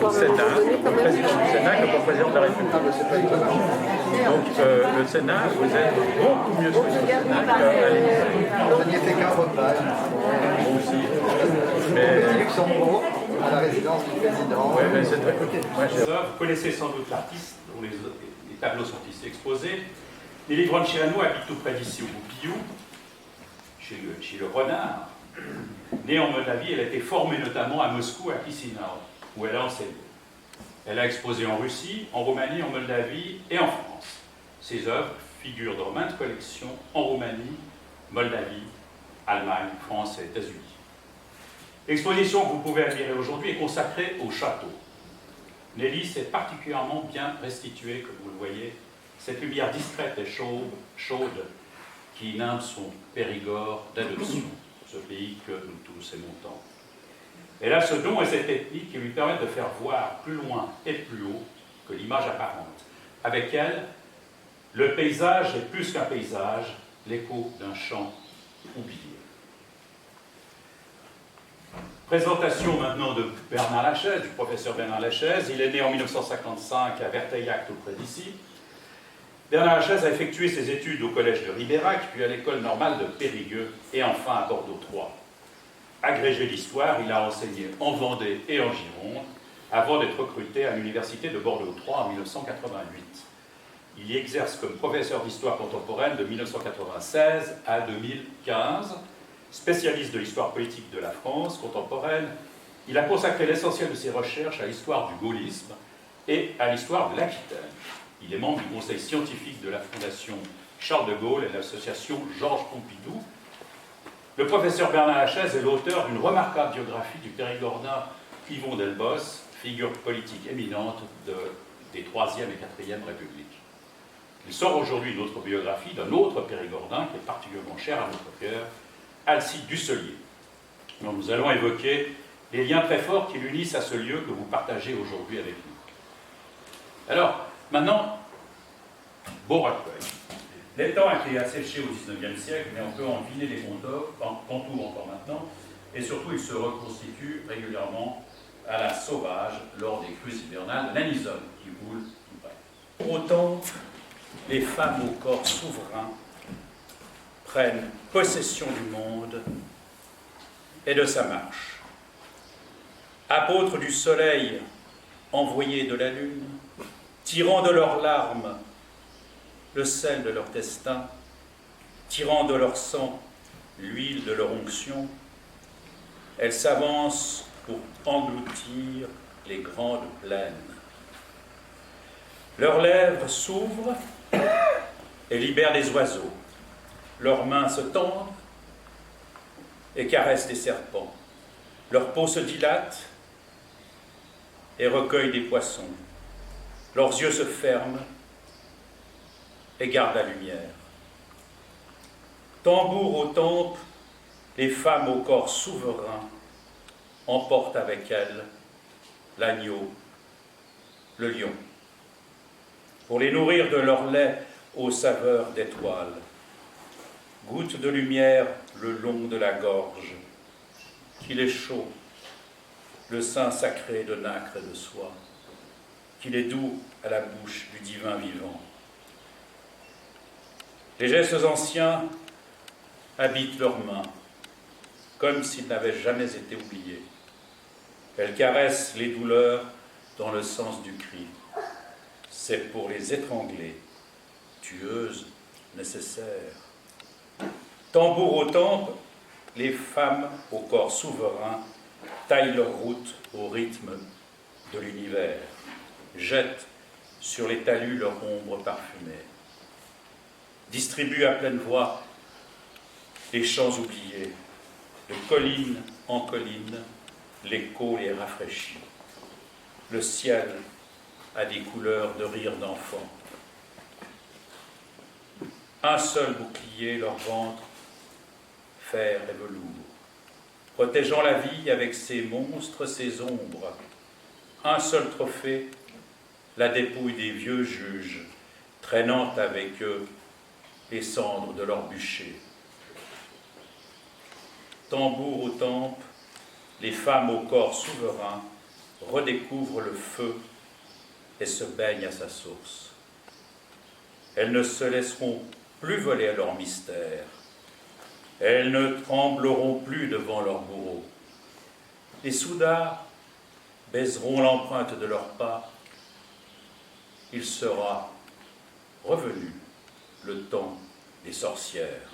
au Sénat, au président du Sénat comme au président de la République. Donc le Sénat, vous êtes beaucoup mieux soigné au Sénat qu'à l'Élysée. Vous n'aviez fait qu'un repas. Moi aussi. Mais Luxembourg, à la résidence du président. Oui, mais c'est très cool. Vous connaissez sans doute l'artiste, dont les tableaux sont ici exposés. Nelly Grande-Chirano habite tout près d'ici, au Biou, chez le Renard. Née en Moldavie, elle a été formée notamment à Moscou, à Chisinau, où elle a enseigné. Elle a exposé en Russie, en Roumanie, en Moldavie et en France. Ses œuvres figurent dans maintes collections en Roumanie, Moldavie, Allemagne, France et États-Unis. L'exposition que vous pouvez admirer aujourd'hui est consacrée au château. Nelly s'est particulièrement bien restituée, comme vous le voyez, cette lumière discrète et chaude qui inonde son Périgord d'adoption, ce pays que nous tous aimons tant. Elle a ce don et cette technique qui lui permettent de faire voir plus loin et plus haut que l'image apparente. Avec elle, le paysage est plus qu'un paysage, l'écho d'un chant oublié. Présentation maintenant de Bernard Lachaise, du professeur Bernard Lachaise. Il est né en 1955 à Verteillac, tout près d'ici. Bernard Lachaise a effectué ses études au collège de Ribérac, puis à l'école normale de Périgueux, et enfin à Bordeaux III. Agrégé d'histoire, il a enseigné en Vendée et en Gironde, avant d'être recruté à l'université de Bordeaux III en 1988. Il y exerce comme professeur d'histoire contemporaine de 1996 à 2015. Spécialiste de l'histoire politique de la France contemporaine, il a consacré l'essentiel de ses recherches à l'histoire du gaullisme et à l'histoire de l'Aquitaine. Il est membre du conseil scientifique de la Fondation Charles de Gaulle et de l'association Georges Pompidou. Le professeur Bernard Lachaise est l'auteur d'une remarquable biographie du Périgordin Yvon Delbos, figure politique éminente des 3e et 4e Républiques. Il sort aujourd'hui une autre biographie d'un autre Périgordin qui est particulièrement cher à notre cœur, Alcide Dusselier, dont nous allons évoquer les liens très forts qui l'unissent à ce lieu que vous partagez aujourd'hui avec nous. Alors, maintenant, beau recueil. L'étang a été asséché au XIXe siècle, mais on peut en deviner les contours encore maintenant, et surtout il se reconstitue régulièrement à la sauvage lors des crues hivernales de l'Anisole qui roule tout près. Pour autant, les femmes au corps souverain prennent possession du monde et de sa marche. Apôtres du soleil, envoyés de la lune, tirant de leurs larmes le sel de leur destin, tirant de leur sang l'huile de leur onction, elles s'avancent pour engloutir les grandes plaines. Leurs lèvres s'ouvrent et libèrent les oiseaux. Leurs mains se tendent et caressent des serpents. Leur peau se dilate et recueille des poissons. Leurs yeux se ferment et gardent la lumière. Tambour aux tempes, les femmes au corps souverain emportent avec elles l'agneau, le lion, pour les nourrir de leur lait aux saveurs d'étoiles. Gouttes de lumière le long de la gorge, qu'il est chaud, le sein sacré de nacre et de soie, qu'il est doux à la bouche du divin vivant. Les gestes anciens habitent leurs mains, comme s'ils n'avaient jamais été oubliés. Elles caressent les douleurs dans le sens du cri. C'est pour les étrangler, tueuses nécessaires. Tambour aux tempes, les femmes au corps souverain taillent leur route au rythme de l'univers, jettent sur les talus leur ombre parfumée, distribuent à pleine voix les chants oubliés, de colline en colline, l'écho les rafraîchit. Le ciel a des couleurs de rire d'enfants. Un seul bouclier leur ventre, fer et velours, protégeant la vie avec ses monstres, ses ombres. Un seul trophée, la dépouille des vieux juges, traînant avec eux les cendres de leur bûcher. Tambour aux tempes, les femmes au corps souverain redécouvrent le feu et se baignent à sa source. Elles ne se laisseront plus voler à leur mystère. Elles ne trembleront plus devant leur bourreau. Les soudards baiseront l'empreinte de leurs pas. Il sera revenu le temps des sorcières.